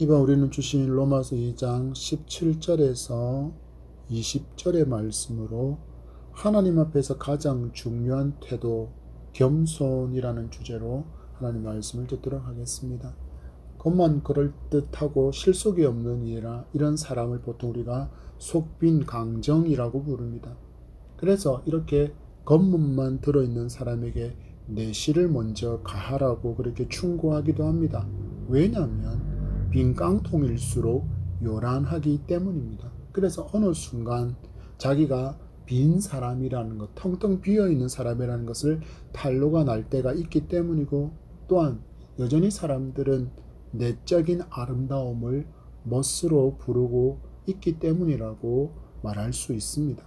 이번 우리는 주신 로마서 2장 17절에서 20절의 말씀으로 하나님 앞에서 가장 중요한 태도, 겸손이라는 주제로 하나님 말씀을 듣도록 하겠습니다. 겉만 그럴듯하고 실속이 없는 이런 사람을 보통 우리가 속빈 강정이라고 부릅니다. 그래서 이렇게 겉문만 들어있는 사람에게 내실을 먼저 가하라고 그렇게 충고하기도 합니다. 왜냐하면 빈 깡통일수록 요란하기 때문입니다. 그래서 어느 순간 자기가 빈 사람이라는 것, 텅텅 비어있는 사람이라는 것을 탄로가 날 때가 있기 때문이고, 또한 여전히 사람들은 내적인 아름다움을 멋으로 부르고 있기 때문이라고 말할 수 있습니다.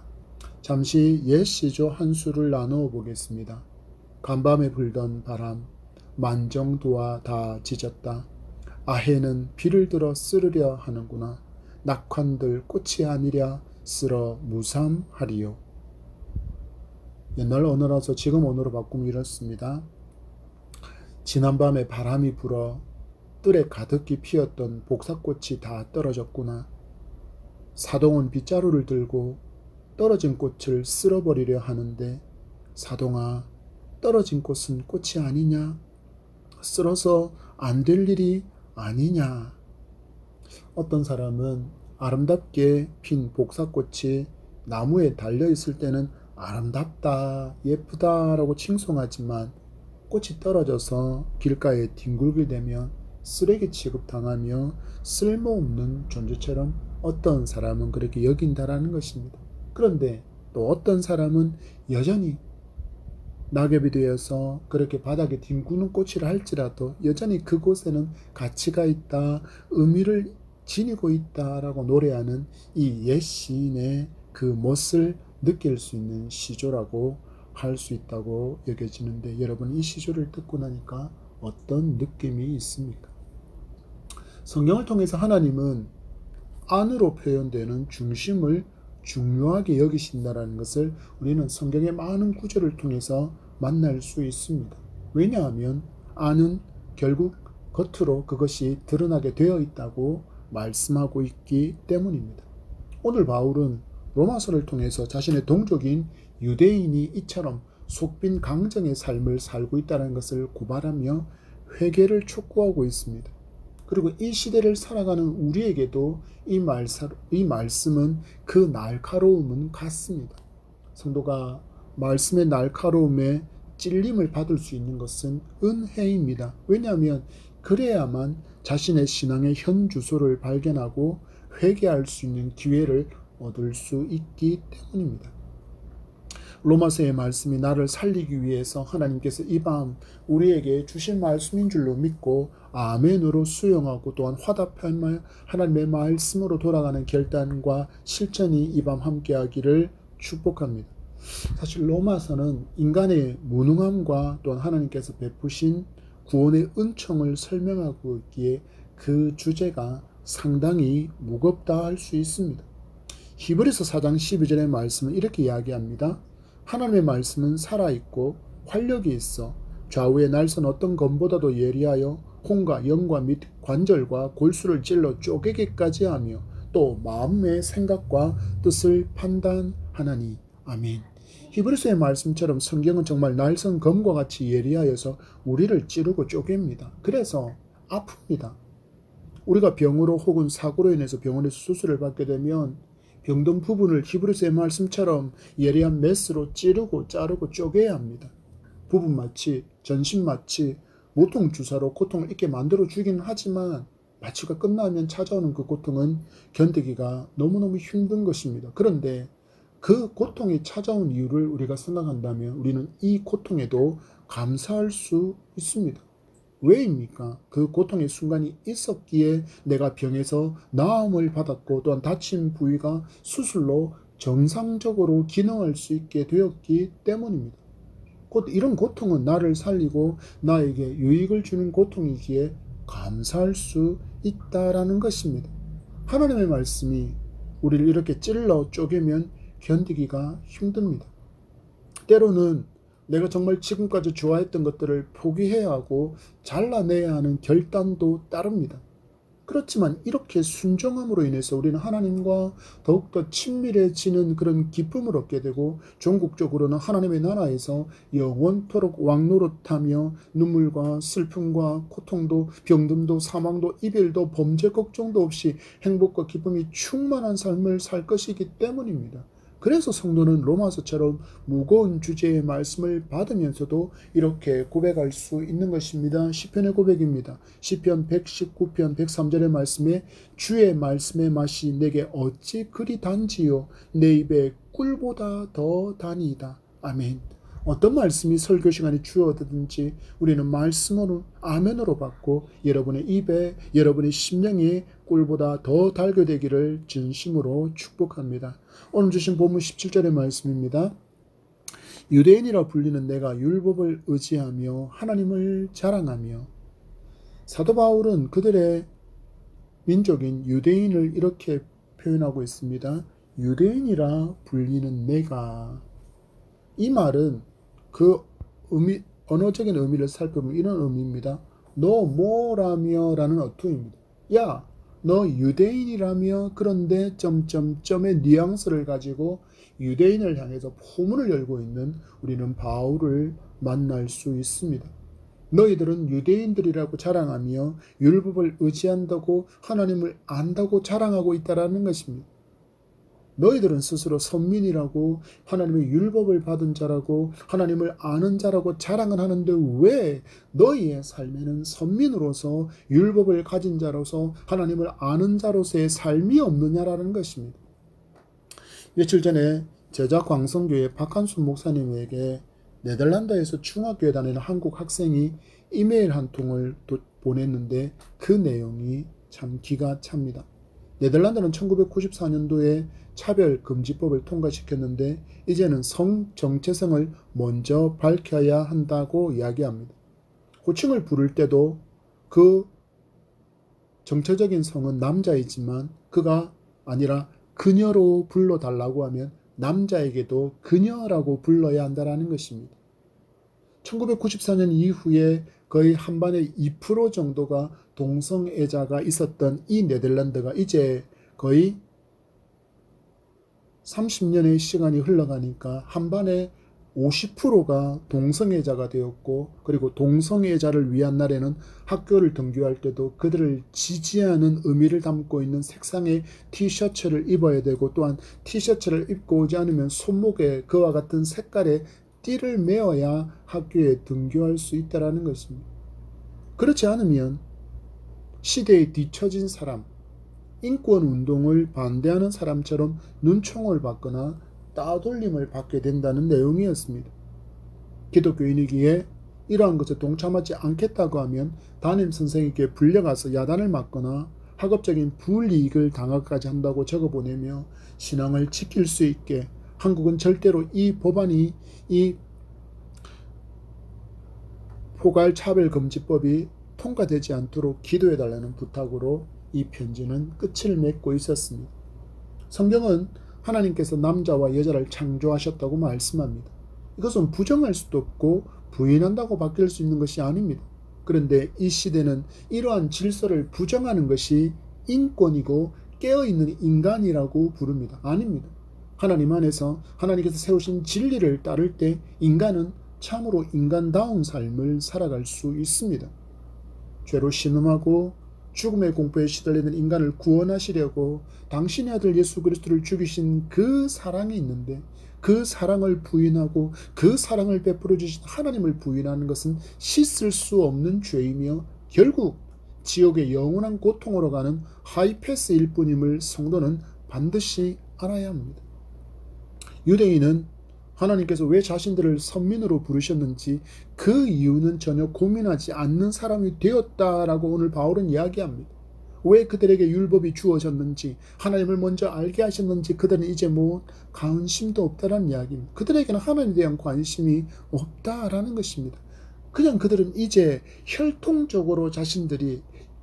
잠시 옛 시조 한 수를 나누어 보겠습니다. 간밤에 불던 바람, 만정도와 다 짖었다. 아해는 비를 들어 쓰르려 하는구나. 낙환들 꽃이 아니랴 쓸어 무삼하리요. 옛날 언어라서 지금 언어로 바꾸면 이렇습니다. 지난밤에 바람이 불어 뜰에 가득히 피었던 복사꽃이 다 떨어졌구나. 사동은 빗자루를 들고 떨어진 꽃을 쓸어버리려 하는데, 사동아, 떨어진 꽃은 꽃이 아니냐? 쓸어서 안 될 일이 아니냐? 어떤 사람은 아름답게 핀 복사꽃이 나무에 달려있을 때는 아름답다, 예쁘다라고 칭송하지만 꽃이 떨어져서 길가에 뒹굴게 되면 쓰레기 취급당하며 쓸모없는 존재처럼 어떤 사람은 그렇게 여긴다라는 것입니다. 그런데 또 어떤 사람은 여전히 낙엽이 되어서 그렇게 바닥에 뒹구는 꽃이라 할지라도 여전히 그곳에는 가치가 있다, 의미를 지니고 있다라고 노래하는 이 옛 시인의 그 멋을 느낄 수 있는 시조라고 할 수 있다고 여겨지는데, 여러분 이 시조를 듣고 나니까 어떤 느낌이 있습니까? 성경을 통해서 하나님은 안으로 표현되는 중심을 중요하게 여기신다는 것을 우리는 성경의 많은 구절을 통해서 만날 수 있습니다. 왜냐하면 안은 결국 겉으로 그것이 드러나게 되어 있다고 말씀하고 있기 때문입니다. 오늘 바울은 로마서를 통해서 자신의 동족인 유대인이 이처럼 속빈 강정의 삶을 살고 있다는 것을 고발하며 회개를 촉구하고 있습니다. 그리고 이 시대를 살아가는 우리에게도 이 말씀은 그 날카로움은 같습니다. 성도가 말씀의 날카로움에 찔림을 받을 수 있는 것은 은혜입니다. 왜냐하면 그래야만 자신의 신앙의 현 주소를 발견하고 회개할 수 있는 기회를 얻을 수 있기 때문입니다. 로마서의 말씀이 나를 살리기 위해서 하나님께서 이 밤 우리에게 주신 말씀인 줄로 믿고 아멘으로 수용하고, 또한 화답하며 하나님의 말씀으로 돌아가는 결단과 실천이 이 밤 함께하기를 축복합니다. 사실 로마서는 인간의 무능함과 또한 하나님께서 베푸신 구원의 은총을 설명하고 있기에 그 주제가 상당히 무겁다 할 수 있습니다. 히브리서 4장 12절의 말씀은 이렇게 이야기합니다. 하나님의 말씀은 살아있고 활력이 있어 좌우의 날선 어떤 검보다도 예리하여 혼과 영과 및 관절과 골수를 찔러 쪼개기까지 하며 또 마음의 생각과 뜻을 판단하나니. 아멘. 히브리서의 말씀처럼 성경은 정말 날선 검과 같이 예리하여서 우리를 찌르고 쪼갭니다. 그래서 아픕니다. 우리가 병으로 혹은 사고로 인해서 병원에서 수술을 받게 되면 병든 부분을 히브리서의 말씀처럼 예리한 메스로 찌르고 자르고 쪼개야 합니다. 부분 마취, 전신 마취, 모통 주사로 고통을 잊게 만들어 주긴 하지만 마취가 끝나면 찾아오는 그 고통은 견디기가 너무너무 힘든 것입니다. 그런데 그 고통이 찾아온 이유를 우리가 생각한다면 우리는 이 고통에도 감사할 수 있습니다. 왜입니까? 그 고통의 순간이 있었기에 내가 병에서 나음을 받았고, 또한 다친 부위가 수술로 정상적으로 기능할 수 있게 되었기 때문입니다. 곧 이런 고통은 나를 살리고 나에게 유익을 주는 고통이기에 감사할 수 있다라는 것입니다. 하나님의 말씀이 우리를 이렇게 찔러 쪼개면 견디기가 힘듭니다. 때로는 내가 정말 지금까지 좋아했던 것들을 포기해야 하고 잘라내야 하는 결단도 따릅니다. 그렇지만 이렇게 순종함으로 인해서 우리는 하나님과 더욱더 친밀해지는 그런 기쁨을 얻게 되고, 종국적으로는 하나님의 나라에서 영원토록 왕노릇하며 눈물과 슬픔과 고통도, 병듦도, 사망도, 이별도, 범죄 걱정도 없이 행복과 기쁨이 충만한 삶을 살 것이기 때문입니다. 그래서 성도는 로마서처럼 무거운 주제의 말씀을 받으면서도 이렇게 고백할 수 있는 것입니다. 시편의 고백입니다. 시편 119편 103절의 말씀에 주의 말씀의 맛이 내게 어찌 그리 단지요 내 입에 꿀보다 더 다니이다. 아멘. 어떤 말씀이 설교 시간에 주어지든지 우리는 말씀으로 아멘으로 받고 여러분의 입에, 여러분의 심령이 꿀보다 더 달게 되기를 진심으로 축복합니다. 오늘 주신 본문 17절의 말씀입니다. 유대인이라 불리는 내가 율법을 의지하며 하나님을 자랑하며. 사도 바울은 그들의 민족인 유대인을 이렇게 표현하고 있습니다. 유대인이라 불리는 내가. 이 말은 그 의미, 언어적인 의미를 살펴보면 이런 의미입니다. 너 뭐라며 라는 어투입니다. 야, 너 유대인이라며. 그런데 점점점의 뉘앙스를 가지고 유대인을 향해서 포문을 열고 있는 우리는 바울을 만날 수 있습니다. 너희들은 유대인들이라고 자랑하며 율법을 의지한다고 하나님을 안다고 자랑하고 있다라는 것입니다. 너희들은 스스로 선민이라고, 하나님의 율법을 받은 자라고, 하나님을 아는 자라고 자랑을 하는데 왜 너희의 삶에는 선민으로서, 율법을 가진 자로서, 하나님을 아는 자로서의 삶이 없느냐라는 것입니다. 며칠 전에 제자 광성교회 박한순 목사님에게 네덜란드에서 중학교에 다니는 한국 학생이 이메일 한 통을 보냈는데 그 내용이 참 기가 찹니다. 네덜란드는 1994년도에 차별금지법을 통과시켰는데 이제는 성 정체성을 먼저 밝혀야 한다고 이야기합니다. 호칭을 부를 때도 그 정체적인 성은 남자이지만 그가 아니라 그녀로 불러달라고 하면 남자에게도 그녀라고 불러야 한다는 것입니다. 1994년 이후에 거의 한반의 2% 정도가 동성애자가 있었던 이 네덜란드가 이제 거의 30년의 시간이 흘러가니까 한반의 50%가 동성애자가 되었고, 그리고 동성애자를 위한 날에는 학교를 등교할 때도 그들을 지지하는 의미를 담고 있는 색상의 티셔츠를 입어야 되고, 또한 티셔츠를 입고 오지 않으면 손목에 그와 같은 색깔의 띠를 메어야 학교에 등교할 수 있다는 것입니다. 그렇지 않으면 시대에 뒤처진 사람, 인권운동을 반대하는 사람처럼 눈총을 받거나 따돌림을 받게 된다는 내용이었습니다. 기독교인이기에 이러한 것에 동참하지 않겠다고 하면 담임선생에게 불려가서 야단을 맞거나 학업적인 불이익을 당하기까지 한다고 적어보내며 신앙을 지킬 수 있게 한국은 절대로 이 법안이, 이 포괄차별금지법이 통과되지 않도록 기도해달라는 부탁으로 이 편지는 끝을 맺고 있었습니다. 성경은 하나님께서 남자와 여자를 창조하셨다고 말씀합니다. 이것은 부정할 수도 없고 부인한다고 바뀔 수 있는 것이 아닙니다. 그런데 이 시대는 이러한 질서를 부정하는 것이 인권이고 깨어있는 인간이라고 부릅니다. 아닙니다. 하나님 안에서 하나님께서 세우신 진리를 따를 때 인간은 참으로 인간다운 삶을 살아갈 수 있습니다. 죄로 신음하고 죽음의 공포에 시달리는 인간을 구원하시려고 당신의 아들 예수 그리스도를 죽이신 그 사랑이 있는데, 그 사랑을 부인하고 그 사랑을 베풀어 주신 하나님을 부인하는 것은 씻을 수 없는 죄이며 결국 지옥의 영원한 고통으로 가는 하이패스일 뿐임을 성도는 반드시 알아야 합니다. 유대인은 하나님께서 왜 자신들을 선민으로 부르셨는지 그 이유는 전혀 고민하지 않는 사람이 되었다라고 오늘 바울은 이야기합니다. 왜 그들에게 율법이 주어졌는지, 하나님을 먼저 알게 하셨는지 그들은 이제 뭐 관심도 없다라는 이야기입니다. 그들에게는 하나님에 대한 관심이 없다라는 것입니다. 그냥 그들은 이제 혈통적으로 자신들이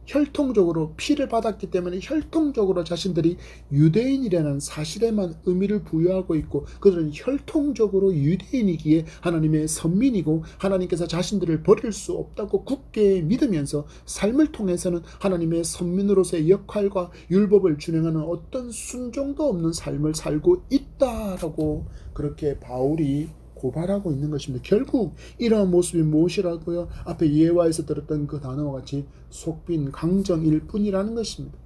혈통적으로 피를 받았기 때문에 혈통적으로 자신들이 유대인이라는 사실에만 의미를 부여하고 있고, 그들은 혈통적으로 유대인이기에 하나님의 선민이고 하나님께서 자신들을 버릴 수 없다고 굳게 믿으면서 삶을 통해서는 하나님의 선민으로서의 역할과 율법을 준행하는 어떤 순종도 없는 삶을 살고 있다라고 그렇게 바울이 고발하고 있는 것입니다. 결국 이러한 모습이 무엇이라고요? 앞에 예화에서 들었던 그 단어와 같이 속빈 강정일 뿐이라는 것입니다.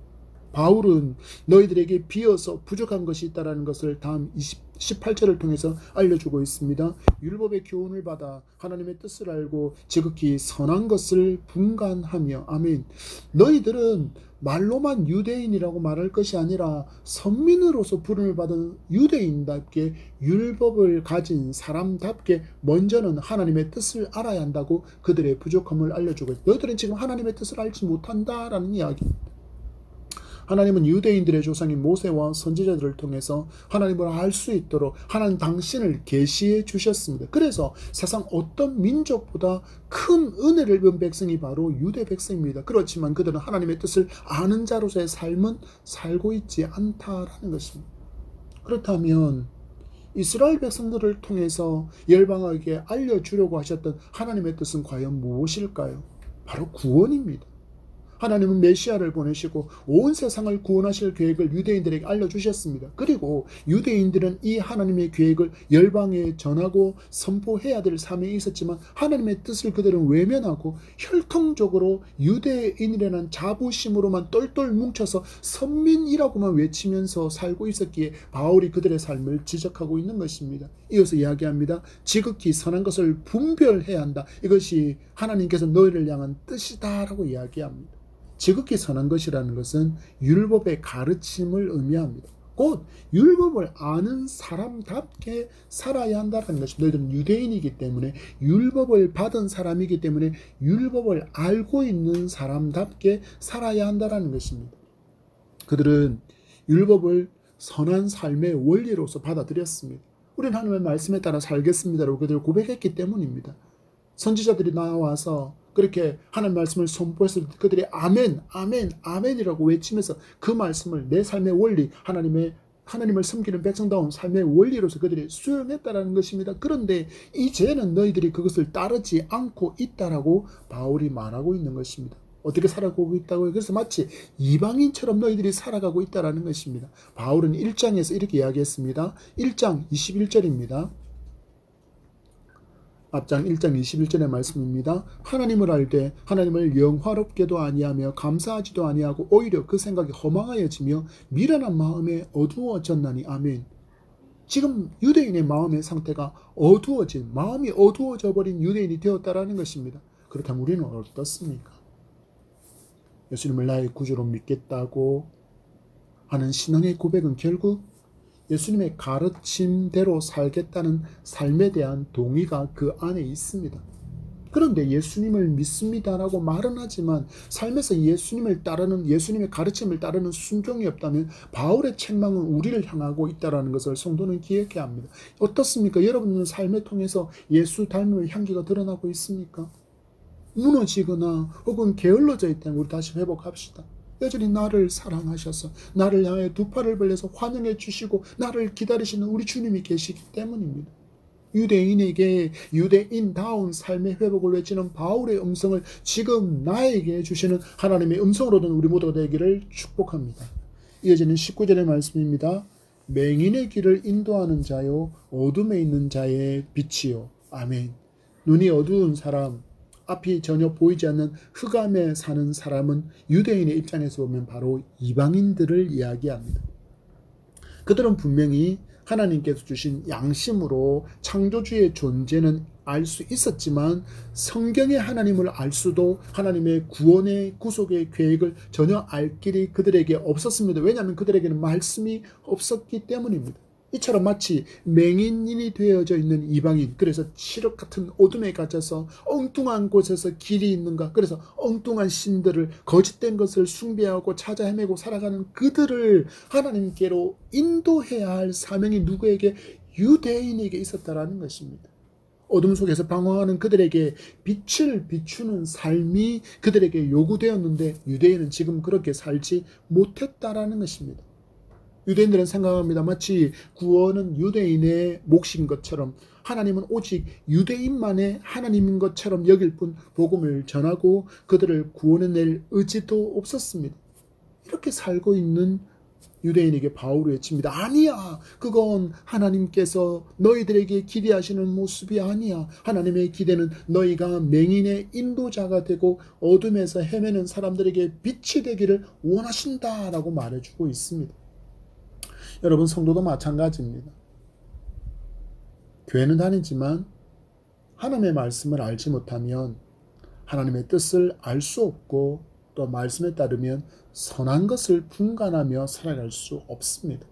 바울은 너희들에게 비어서 부족한 것이 있다는 것을 다음 18절을 통해서 알려주고 있습니다. 율법의 교훈을 받아 하나님의 뜻을 알고 지극히 선한 것을 분간하며, 아멘. 너희들은 말로만 유대인이라고 말할 것이 아니라 선민으로서 부름을 받은 유대인답게 율법을 가진 사람답게 먼저는 하나님의 뜻을 알아야 한다고 그들의 부족함을 알려주고 있다. 너희들은 지금 하나님의 뜻을 알지 못한다라는 이야기입니다. 하나님은 유대인들의 조상인 모세와 선지자들을 통해서 하나님을 알 수 있도록 하나님 당신을 계시해 주셨습니다. 그래서 세상 어떤 민족보다 큰 은혜를 입은 백성이 바로 유대 백성입니다. 그렇지만 그들은 하나님의 뜻을 아는 자로서의 삶은 살고 있지 않다라는 것입니다. 그렇다면 이스라엘 백성들을 통해서 열방에게 알려주려고 하셨던 하나님의 뜻은 과연 무엇일까요? 바로 구원입니다. 하나님은 메시아를 보내시고 온 세상을 구원하실 계획을 유대인들에게 알려주셨습니다. 그리고 유대인들은 이 하나님의 계획을 열방에 전하고 선포해야 될 사명이 있었지만 하나님의 뜻을 그들은 외면하고 혈통적으로 유대인이라는 자부심으로만 똘똘 뭉쳐서 선민이라고만 외치면서 살고 있었기에 바울이 그들의 삶을 지적하고 있는 것입니다. 이어서 이야기합니다. 지극히 선한 것을 분별해야 한다. 이것이 하나님께서 너희를 향한 뜻이다라고 이야기합니다. 지극히 선한 것이라는 것은 율법의 가르침을 의미합니다. 곧 율법을 아는 사람답게 살아야 한다는 것입니다. 너희들은 유대인이기 때문에 율법을 받은 사람이기 때문에 율법을 알고 있는 사람답게 살아야 한다는 것입니다. 그들은 율법을 선한 삶의 원리로서 받아들였습니다. 우리는 하나님의 말씀에 따라 살겠습니다라고 그들을 고백했기 때문입니다. 선지자들이 나와서 그렇게 하나님의 말씀을 선포했을 때 그들이 아멘, 아멘, 아멘이라고 외치면서 그 말씀을 내 삶의 원리, 하나님을 섬기는 백성다운 삶의 원리로서 그들이 수용했다라는 것입니다. 그런데 이제는 너희들이 그것을 따르지 않고 있다라고 바울이 말하고 있는 것입니다. 어떻게 살아가고 있다고요? 그래서 마치 이방인처럼 너희들이 살아가고 있다라는 것입니다. 바울은 1장에서 이렇게 이야기했습니다. 1장 21절입니다. 앞장 1장 21절의 말씀입니다. 하나님을 알되 하나님을 영화롭게도 아니하며 감사하지도 아니하고 오히려 그 생각이 허망하여지며 미련한 마음에 어두워졌나니. 아멘. 지금 유대인의 마음의 상태가 마음이 어두워져 버린 유대인이 되었다라는 것입니다. 그렇다면 우리는 어떻습니까? 예수님을 나의 구주로 믿겠다고 하는 신앙의 고백은 결국 예수님의 가르침대로 살겠다는 삶에 대한 동의가 그 안에 있습니다. 그런데 예수님을 믿습니다라고 말은 하지만 삶에서 예수님의 가르침을 따르는 순종이 없다면 바울의 책망은 우리를 향하고 있다는 것을 성도는 기억해야 합니다. 어떻습니까? 여러분은 삶을 통해서 예수 닮음의 향기가 드러나고 있습니까? 무너지거나 혹은 게을러져 있다면 우리 다시 회복합시다. 여전히 나를 사랑하셔서 나를 향해 두 팔을 벌려서 환영해 주시고 나를 기다리시는 우리 주님이 계시기 때문입니다. 유대인에게 유대인다운 삶의 회복을 외치는 바울의 음성을 지금 나에게 주시는 하나님의 음성으로는 우리 모두가 되기를 축복합니다. 이어지는 19절의 말씀입니다. 맹인의 길을 인도하는 자요 어둠에 있는 자의 빛이요. 아멘. 눈이 어두운 사람, 앞이 전혀 보이지 않는 흑암에 사는 사람은 유대인의 입장에서 보면 바로 이방인들을 이야기합니다. 그들은 분명히 하나님께서 주신 양심으로 창조주의 존재는 알 수 있었지만 성경의 하나님을 알 수도 하나님의 구원의 구속의 계획을 전혀 알 길이 그들에게 없었습니다. 왜냐하면 그들에게는 말씀이 없었기 때문입니다. 이처럼 마치 맹인이 되어져 있는 이방인, 그래서 칠흑 같은 어둠에 갇혀서 엉뚱한 곳에서 길이 있는가, 그래서 엉뚱한 신들을 거짓된 것을 숭배하고 찾아 헤매고 살아가는 그들을 하나님께로 인도해야 할 사명이 누구에게? 유대인에게 있었다라는 것입니다. 어둠 속에서 방황하는 그들에게 빛을 비추는 삶이 그들에게 요구되었는데 유대인은 지금 그렇게 살지 못했다라는 것입니다. 유대인들은 생각합니다. 마치 구원은 유대인의 몫인 것처럼, 하나님은 오직 유대인만의 하나님인 것처럼 여길 뿐 복음을 전하고 그들을 구원해낼 의지도 없었습니다. 이렇게 살고 있는 유대인에게 바울이 외칩니다. 아니야, 그건 하나님께서 너희들에게 기대하시는 모습이 아니야. 하나님의 기대는 너희가 맹인의 인도자가 되고 어둠에서 헤매는 사람들에게 빛이 되기를 원하신다라고 말해주고 있습니다. 여러분, 성도도 마찬가지입니다. 교회는 다니지만 하나님의 말씀을 알지 못하면 하나님의 뜻을 알 수 없고, 또 말씀에 따르면 선한 것을 분간하며 살아갈 수 없습니다.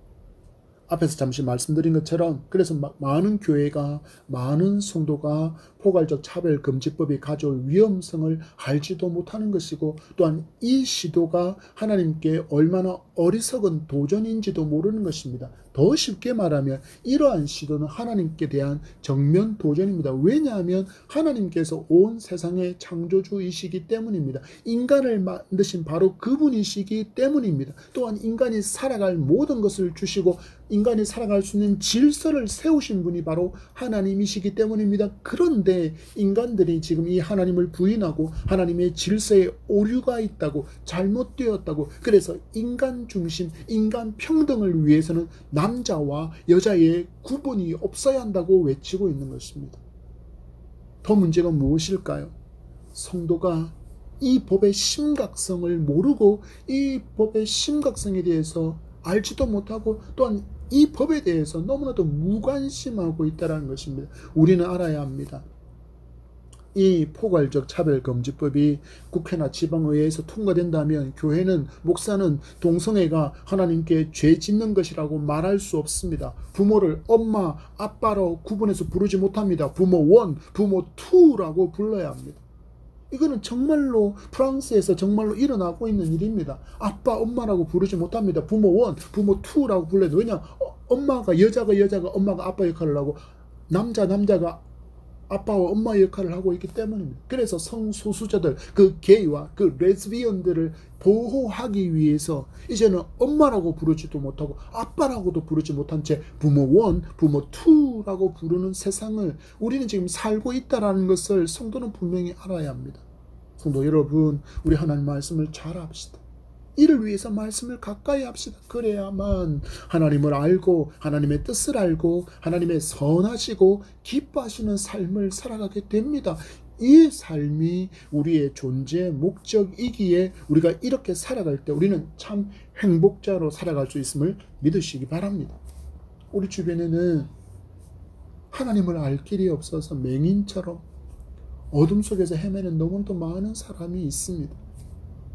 앞에서 잠시 말씀드린 것처럼, 그래서 많은 교회가, 많은 성도가 포괄적 차별금지법이 가져올 위험성을 알지도 못하는 것이고, 또한 이 시도가 하나님께 얼마나 어리석은 도전인지도 모르는 것입니다. 더 쉽게 말하면 이러한 시도는 하나님께 대한 정면 도전입니다. 왜냐하면 하나님께서 온 세상의 창조주이시기 때문입니다. 인간을 만드신 바로 그분이시기 때문입니다. 또한 인간이 살아갈 모든 것을 주시고 인간이 살아갈 수 있는 질서를 세우신 분이 바로 하나님이시기 때문입니다. 그런데 인간들이 지금 이 하나님을 부인하고 하나님의 질서에 오류가 있다고, 잘못되었다고, 그래서 인간 중심, 인간 평등을 위해서는 남자와 여자의 구분이 없어야 한다고 외치고 있는 것입니다. 더 문제가 무엇일까요? 성도가 이 법의 심각성을 모르고 이 법의 심각성에 대해서 알지도 못하고, 또한 이 법에 대해서 너무나도 무관심하고 있다는 것입니다. 우리는 알아야 합니다. 이 포괄적 차별금지법이 국회나 지방의회에서 통과된다면 교회는, 목사는 동성애가 하나님께 죄 짓는 것이라고 말할 수 없습니다. 부모를 엄마, 아빠로 구분해서 부르지 못합니다. 부모 1, 부모 2라고 불러야 합니다. 이거는 정말로 프랑스에서 정말로 일어나고 있는 일입니다. 아빠, 엄마라고 부르지 못합니다. 부모 1, 부모 2라고 불러야 돼요. 왜냐? 엄마가 여자가 엄마가 아빠 역할을 하고, 남자가 아빠와 엄마 역할을 하고 있기 때문입니다. 그래서 성소수자들, 그 게이와 그 레즈비언들을 보호하기 위해서 이제는 엄마라고 부르지도 못하고 아빠라고도 부르지 못한 채 부모 1, 부모 2라고 부르는 세상을 우리는 지금 살고 있다는 것을 성도는 분명히 알아야 합니다. 성도 여러분, 우리 하나님 말씀을 잘 합시다. 이를 위해서 말씀을 가까이 합시다. 그래야만 하나님을 알고, 하나님의 뜻을 알고, 하나님의 선하시고 기뻐하시는 삶을 살아가게 됩니다. 이 삶이 우리의 존재의 목적이기에 우리가 이렇게 살아갈 때 우리는 참 행복자로 살아갈 수 있음을 믿으시기 바랍니다. 우리 주변에는 하나님을 알 길이 없어서 맹인처럼 어둠 속에서 헤매는 너무도 많은 사람이 있습니다.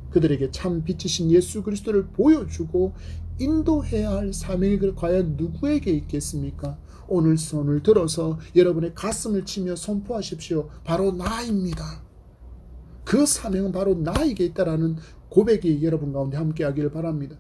그들에게 참 빛이신 예수 그리스도를 보여주고 인도해야 할 사명이 과연 누구에게 있겠습니까? 오늘 손을 들어서 여러분의 가슴을 치며 선포하십시오. 바로 나입니다. 그 사명은 바로 나에게 있다라는 고백이 여러분 가운데 함께하기를 바랍니다.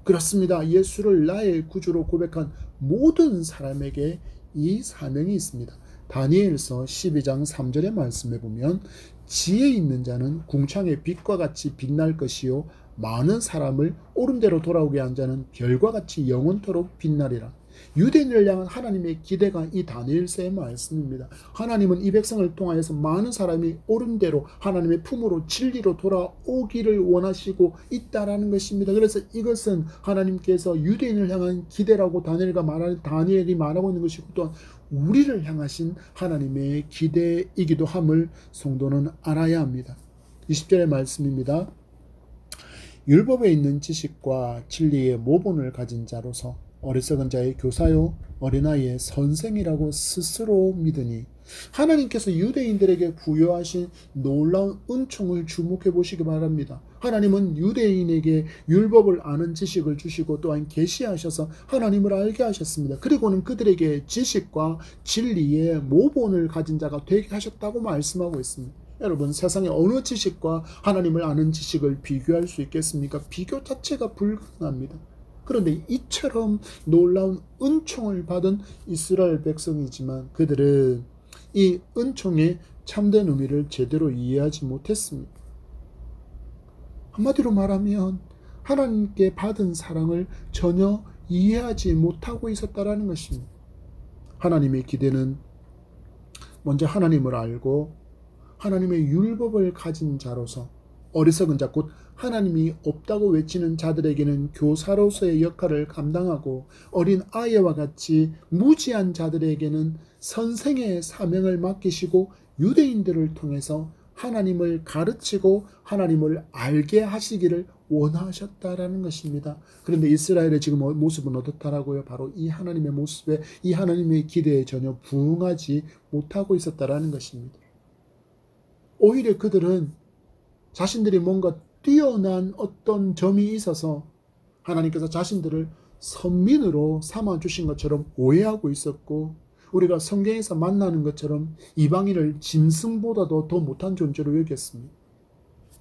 그렇습니다. 예수를 나의 구주로 고백한 모든 사람에게 이 사명이 있습니다. 다니엘서 12장 3절의 말씀에 보면 지혜 있는 자는 궁창의 빛과 같이 빛날 것이요 많은 사람을 옳은대로 돌아오게 한 자는 별과 같이 영원토록 빛나리라. 유대인을 향한 하나님의 기대가 이 다니엘서의 말씀입니다. 하나님은 이 백성을 통하여서 많은 사람이 옳은대로 하나님의 품으로 진리로 돌아오기를 원하시고 있다라는 것입니다. 그래서 이것은 하나님께서 유대인을 향한 기대라고 다니엘이 말하고 있는 것이고, 또한 우리를 향하신 하나님의 기대이기도 함을 성도는 알아야 합니다. 20절의 말씀입니다. 율법에 있는 지식과 진리의 모본을 가진 자로서 어리석은 자의 교사요 어린아이의 선생이라고 스스로 믿으니, 하나님께서 유대인들에게 부여하신 놀라운 은총을 주목해 보시기 바랍니다. 하나님은 유대인에게 율법을 아는 지식을 주시고 또한 계시하셔서 하나님을 알게 하셨습니다. 그리고는 그들에게 지식과 진리의 모본을 가진 자가 되게 하셨다고 말씀하고 있습니다. 여러분, 세상의 어느 지식과 하나님을 아는 지식을 비교할 수 있겠습니까? 비교 자체가 불가능합니다. 그런데 이처럼 놀라운 은총을 받은 이스라엘 백성이지만 그들은 이 은총의 참된 의미를 제대로 이해하지 못했습니다. 한마디로 말하면 하나님께 받은 사랑을 전혀 이해하지 못하고 있었다라는 것입니다. 하나님의 기대는 먼저 하나님을 알고 하나님의 율법을 가진 자로서, 어리석은 자 곧 하나님이 없다고 외치는 자들에게는 교사로서의 역할을 감당하고, 어린 아이와 같이 무지한 자들에게는 선생의 사명을 맡기시고 유대인들을 통해서 하나님을 가르치고 하나님을 알게 하시기를 원하셨다라는 것입니다. 그런데 이스라엘의 지금 모습은 어떻다라고요? 바로 이 하나님의 모습에, 이 하나님의 기대에 전혀 부응하지 못하고 있었다라는 것입니다. 오히려 그들은 자신들이 뭔가 뛰어난 어떤 점이 있어서 하나님께서 자신들을 선민으로 삼아주신 것처럼 오해하고 있었고, 우리가 성경에서 만나는 것처럼 이방인을 짐승보다도 더 못한 존재로 여겼습니다.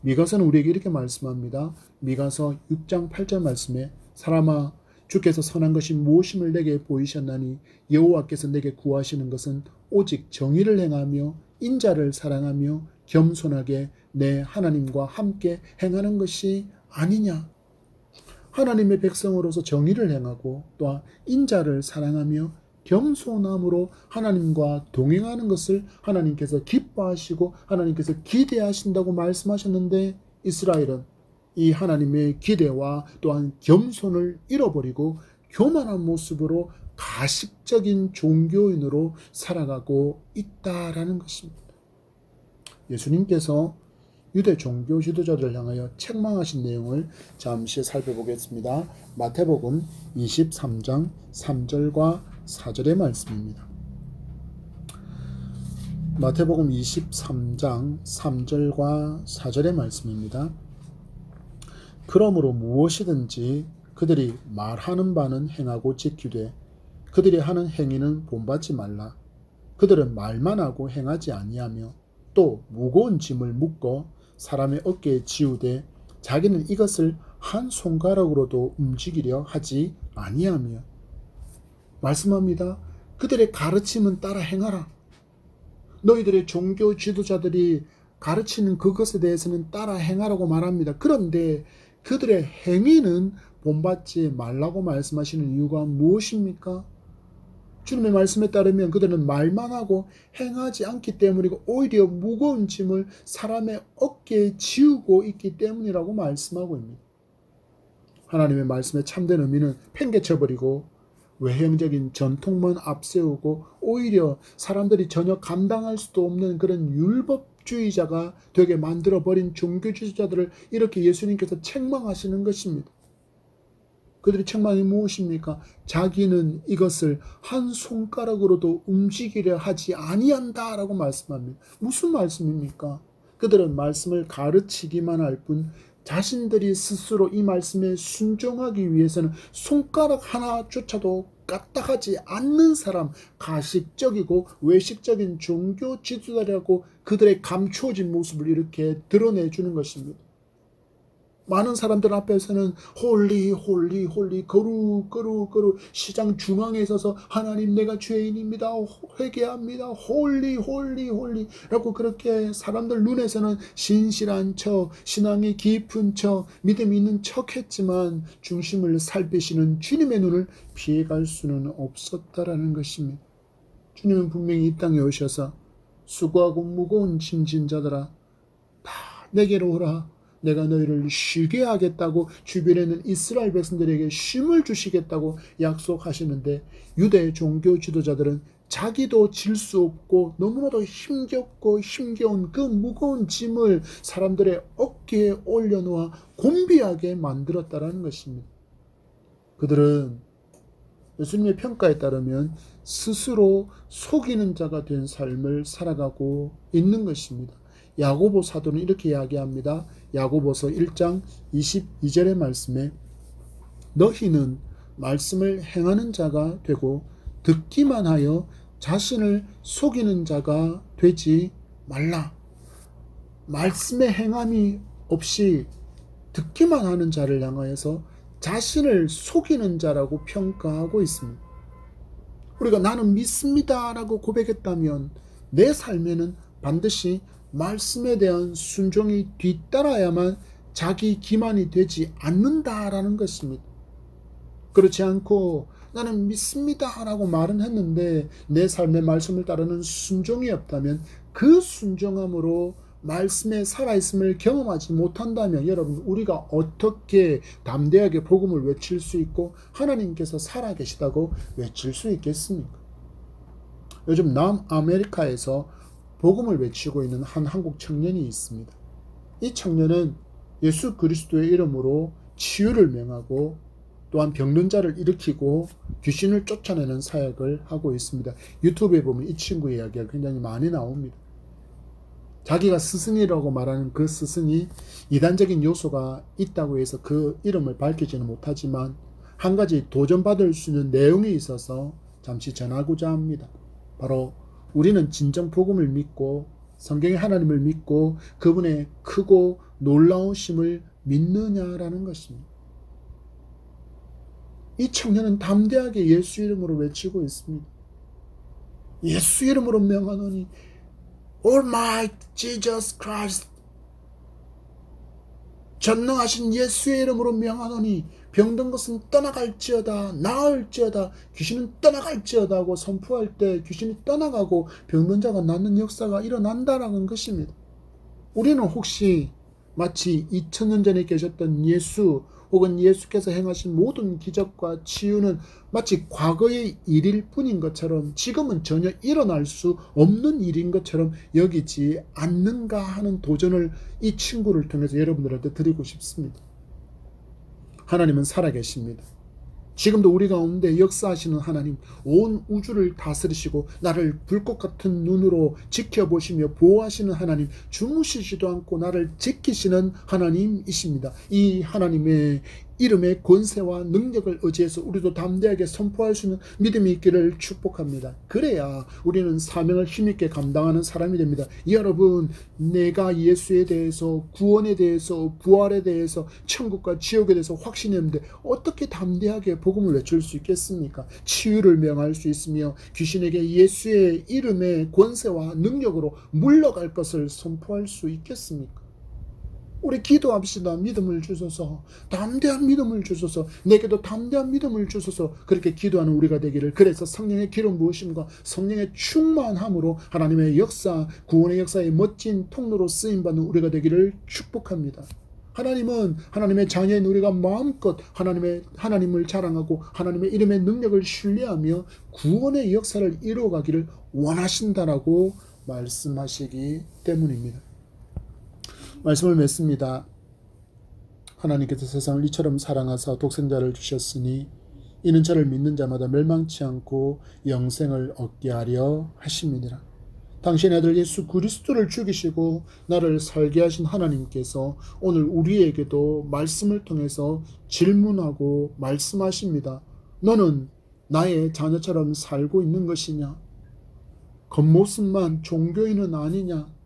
미가서는 우리에게 이렇게 말씀합니다. 미가서 6장 8절 말씀에 사람아 주께서 선한 것이 무엇임을 내게 보이셨나니 여호와께서 내게 구하시는 것은 오직 정의를 행하며 인자를 사랑하며 겸손하게 내 하나님과 함께 행하는 것이 아니냐. 하나님의 백성으로서 정의를 행하고 또한 인자를 사랑하며 겸손함으로 하나님과 동행하는 것을 하나님께서 기뻐하시고 하나님께서 기대하신다고 말씀하셨는데, 이스라엘은 이 하나님의 기대와 또한 겸손을 잃어버리고 교만한 모습으로 가식적인 종교인으로 살아가고 있다라는 것입니다. 예수님께서 유대 종교 지도자들을 향하여 책망하신 내용을 잠시 살펴보겠습니다. 마태복음 23장 3절과 4절의 말씀입니다. 마태복음 23장 3절과 4절의 말씀입니다. 그러므로 무엇이든지 그들이 말하는 바는 행하고 지키되 그들이 하는 행위는 본받지 말라. 그들은 말만 하고 행하지 아니하며 또 무거운 짐을 묶어 사람의 어깨에 지우되 자기는 이것을 한 손가락으로도 움직이려 하지 아니하며, 말씀합니다. 그들의 가르침은 따라 행하라. 너희들의 종교 지도자들이 가르치는 그것에 대해서는 따라 행하라고 말합니다. 그런데 그들의 행위는 본받지 말라고 말씀하시는 이유가 무엇입니까? 주님의 말씀에 따르면 그들은 말만 하고 행하지 않기 때문이고 오히려 무거운 짐을 사람의 어깨에 지우고 있기 때문이라고 말씀하고 있습니다. 하나님의 말씀의 참된 의미는 팽개쳐버리고 외형적인 전통만 앞세우고 오히려 사람들이 전혀 감당할 수도 없는 그런 율법주의자가 되게 만들어버린 종교주의자들을 이렇게 예수님께서 책망하시는 것입니다. 그들의 책망이 무엇입니까? 자기는 이것을 한 손가락으로도 움직이려 하지 아니한다 라고 말씀합니다. 무슨 말씀입니까? 그들은 말씀을 가르치기만 할 뿐 자신들이 스스로 이 말씀에 순종하기 위해서는 손가락 하나조차도 까딱하지 않는 사람, 가식적이고 외식적인 종교 지도자라고 그들의 감추어진 모습을 이렇게 드러내주는 것입니다. 많은 사람들 앞에서는 홀리 홀리 홀리 거룩 시장 중앙에 서서 하나님 내가 죄인입니다, 회개합니다, 홀리 홀리 홀리 라고 그렇게 사람들 눈에서는 신실한 척, 신앙이 깊은 척, 믿음이 있는 척 했지만 중심을 살피시는 주님의 눈을 피해갈 수는 없었다라는 것입니다. 주님은 분명히 이 땅에 오셔서 수고하고 무거운 짐진 자들아 다 내게로 오라, 내가 너희를 쉬게 하겠다고 주변에 있는 이스라엘 백성들에게 쉼을 주시겠다고 약속하시는데, 유대 종교 지도자들은 자기도 질 수 없고 너무나도 힘겹고 힘겨운 그 무거운 짐을 사람들의 어깨에 올려놓아 곤비하게 만들었다는 것입니다. 그들은 예수님의 평가에 따르면 스스로 속이는 자가 된 삶을 살아가고 있는 것입니다. 야고보 사도는 이렇게 이야기합니다. 야고보서 1장 22절의 말씀에 너희는 말씀을 행하는 자가 되고 듣기만 하여 자신을 속이는 자가 되지 말라. 말씀의 행함이 없이 듣기만 하는 자를 향하여서 자신을 속이는 자라고 평가하고 있습니다. 우리가 나는 믿습니다 라고 고백했다면 내 삶에는 반드시 말씀에 대한 순종이 뒤따라야만 자기 기만이 되지 않는다라는 것입니다. 그렇지 않고 나는 믿습니다 라고 말은 했는데 내 삶의 말씀을 따르는 순종이 없다면 그 순종함으로 말씀에 살아있음을 경험하지 못한다면 여러분 우리가 어떻게 담대하게 복음을 외칠 수 있고 하나님께서 살아계시다고 외칠 수 있겠습니까? 요즘 남아메리카에서 복음을 외치고 있는 한 한국 청년이 있습니다. 이 청년은 예수 그리스도의 이름으로 치유를 명하고 또한 병든 자를 일으키고 귀신을 쫓아내는 사역을 하고 있습니다. 유튜브에 보면 이 친구의 이야기가 굉장히 많이 나옵니다. 자기가 스승이라고 말하는 그 스승이 이단적인 요소가 있다고 해서 그 이름을 밝히지는 못하지만 한 가지 도전받을 수 있는 내용이 있어서 잠시 전하고자 합니다. 바로 우리는 진정 복음을 믿고 성경의 하나님을 믿고 그분의 크고 놀라우심을 믿느냐라는 것입니다. 이 청년은 담대하게 예수 이름으로 외치고 있습니다. 예수 이름으로 명하노니 Almighty Jesus Christ, 전능하신 예수의 이름으로 명하노니 병든 것은 떠나갈지어다, 나을지어다, 귀신은 떠나갈지어다 하고 선포할 때 귀신이 떠나가고 병든 자가 낫는 역사가 일어난다라는 것입니다. 우리는 혹시 마치 2000년 전에 계셨던 예수 혹은 예수께서 행하신 모든 기적과 치유는 마치 과거의 일일 뿐인 것처럼 지금은 전혀 일어날 수 없는 일인 것처럼 여기지 않는가 하는 도전을 이 친구를 통해서 여러분들한테 드리고 싶습니다. 하나님은 살아계십니다. 지금도 우리 가운데 역사하시는 하나님, 온 우주를 다스리시고 나를 불꽃 같은 눈으로 지켜보시며 보호하시는 하나님, 주무시지도 않고 나를 지키시는 하나님이십니다. 이 하나님의 이름의 권세와 능력을 의지해서 우리도 담대하게 선포할 수 있는 믿음이 있기를 축복합니다. 그래야 우리는 사명을 힘있게 감당하는 사람이 됩니다. 여러분, 내가 예수에 대해서, 구원에 대해서, 부활에 대해서, 천국과 지옥에 대해서 확신이 없는데 어떻게 담대하게 복음을 외칠 수 있겠습니까? 치유를 명할 수 있으며 귀신에게 예수의 이름의 권세와 능력으로 물러갈 것을 선포할 수 있겠습니까? 우리 기도합시다. 믿음을 주소서, 담대한 믿음을 주소서, 내게도 담대한 믿음을 주소서. 그렇게 기도하는 우리가 되기를, 그래서 성령의 기름 부으심과 성령의 충만함으로 하나님의 역사, 구원의 역사의 멋진 통로로 쓰임받는 우리가 되기를 축복합니다. 하나님은 하나님의 자녀인 우리가 마음껏 하나님을 자랑하고 하나님의 이름의 능력을 신뢰하며 구원의 역사를 이루어가기를 원하신다라고 말씀하시기 때문입니다. 말씀을 맺습니다. 하나님께서 세상을 이처럼 사랑하사 독생자를 주셨으니 이는 저를 믿는 자마다 멸망치 않고 영생을 얻게 하려 하심이니라. 당신의 아들 예수 그리스도를 죽이시고 나를 살게 하신 하나님께서 오늘 우리에게도 말씀을 통해서 질문하고 말씀하십니다. 너는 나의 자녀처럼 살고 있는 것이냐? 겉모습만 종교인은 아니냐?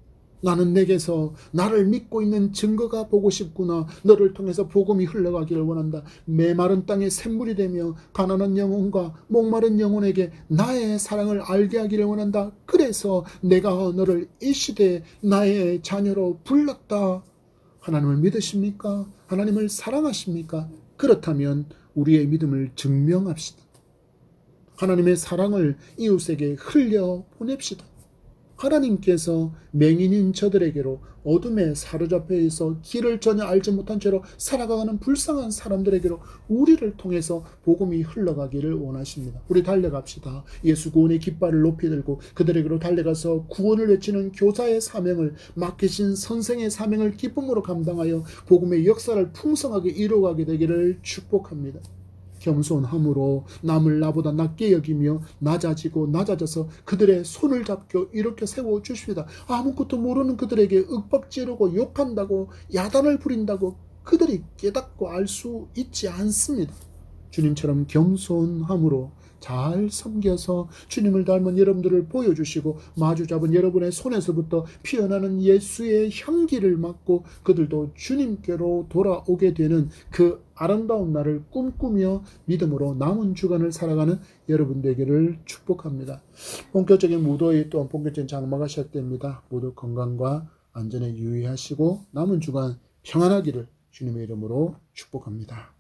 나는 내게서 나를 믿고 있는 증거가 보고 싶구나. 너를 통해서 복음이 흘러가기를 원한다. 메마른 땅에 샘물이 되며 가난한 영혼과 목마른 영혼에게 나의 사랑을 알게 하기를 원한다. 그래서 내가 너를 이 시대에 나의 자녀로 불렀다. 하나님을 믿으십니까? 하나님을 사랑하십니까? 그렇다면 우리의 믿음을 증명합시다. 하나님의 사랑을 이웃에게 흘려 보냅시다. 하나님께서 맹인인 저들에게로 어둠에 사로잡혀 있어 길을 전혀 알지 못한 채로 살아가는 불쌍한 사람들에게로 우리를 통해서 복음이 흘러가기를 원하십니다. 우리 달려갑시다. 예수 구원의 깃발을 높이 들고 그들에게로 달려가서 구원을 외치는 교사의 사명을, 맡기신 선생의 사명을 기쁨으로 감당하여 복음의 역사를 풍성하게 이루어가게 되기를 축복합니다. 겸손함으로 남을 나보다 낮게 여기며 낮아지고 낮아져서 그들의 손을 잡고 이렇게 세워주십니다. 아무것도 모르는 그들에게 윽박지르고 욕한다고 야단을 부린다고 그들이 깨닫고 알 수 있지 않습니다. 주님처럼 겸손함으로 잘 섬겨서 주님을 닮은 여러분들을 보여주시고 마주 잡은 여러분의 손에서부터 피어나는 예수의 향기를 맡고 그들도 주님께로 돌아오게 되는 그 아름다운 날을 꿈꾸며 믿음으로 남은 주간을 살아가는 여러분 되기를 축복합니다. 본격적인 무더위 또한 본격적인 장마가 시작됩니다. 모두 건강과 안전에 유의하시고 남은 주간 평안하기를 주님의 이름으로 축복합니다.